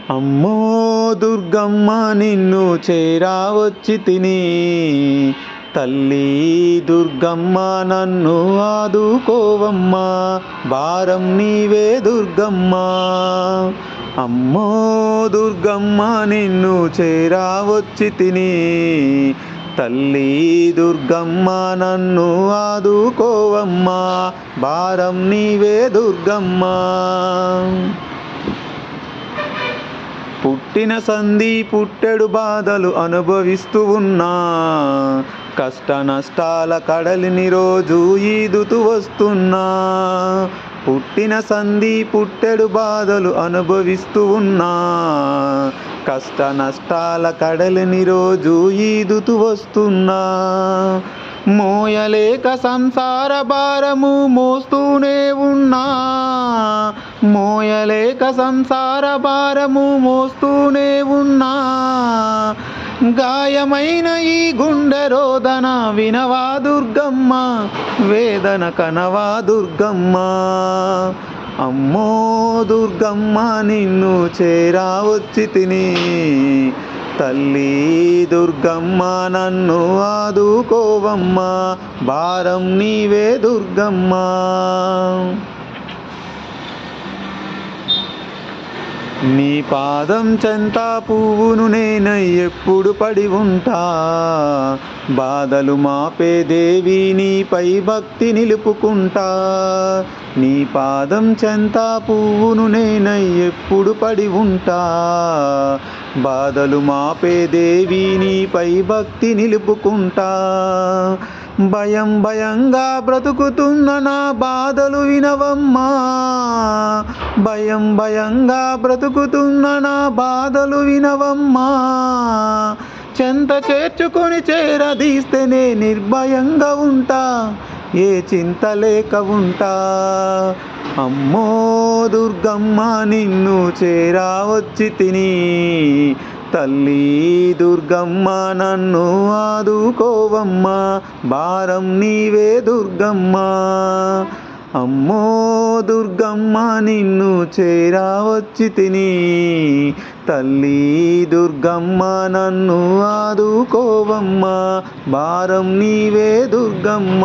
అమ్మో దుర్గమ్మ నిన్ను చేరావచ్చి తిని, తల్లి దుర్గమ్మ నన్ను ఆదుకోవమ్మా, భారం నీవే దుర్గమ్మ. అమ్మో దుర్గమ్మ నిన్ను చేరావచ్చి తిని, తల్లి దుర్గమ్మ నన్ను ఆదుకోవమ్మా, భారం నీవే దుర్గమ్మ. పుట్టిన సంధి పుట్టెడు బాధలు అనుభవిస్తూ ఉన్నా, కష్ట నష్టాల కడలిని రోజు ఈదుతూ వస్తున్నా. పుట్టిన సంధి పుట్టెడు బాధలు అనుభవిస్తూ ఉన్నా, కష్ట నష్టాల కడలిని రోజు ఈదుతూ వస్తున్నా. మోయలేక సంసార భారము మోస్తూనే ఉన్నా, మోయలేక సంసార భారము మోస్తూనే ఉన్నా. గాయమైన ఈ గుండె రోదన వినవా దుర్గమ్మ, వేదన కనవా దుర్గమ్మ. అమ్మో దుర్గమ్మ నిన్ను చేరావచ్చి తిని, తల్లి దుర్గమ్మ నన్ను ఆదుకోవమ్మా, భారం నీవే దుర్గమ్మ. నీ పాదం చెంత పువ్వును నేనై ఎప్పుడు పడి ఉంటా, బాధలు మాపే దేవి నీపై భక్తి నిలుపుకుంటా. నీ పాదం చెంత పువ్వును నేనై ఎప్పుడు పడి ఉంటా, బాధలు మాపే దేవి నీపై భక్తి నిలుపుకుంటా. భయం భయంగా బ్రతుకుతున్న నా బాధలు వినవమ్మా, భయం భయంగా బ్రతుకుతున్న నా బాధలు వినవమ్మా. చెంత చేర్చుకొని చేరదీస్తేనే నిర్భయంగా ఉంటా, ఏ చింత లేక ఉంటా. అమ్మో దుర్గమ్మ నిన్ను చేరావచ్చి తిని, తల్లి దుర్గమ్మ నన్ను ఆదుకోవమ్మా, భారం నీవే దుర్గమ్మ. అమ్మో దుర్గమ్మ నిన్ను చేరావచ్చి తిని, తల్లి దుర్గమ్మ నన్ను ఆదుకోవమ్మా, భారం నీవే దుర్గమ్మ.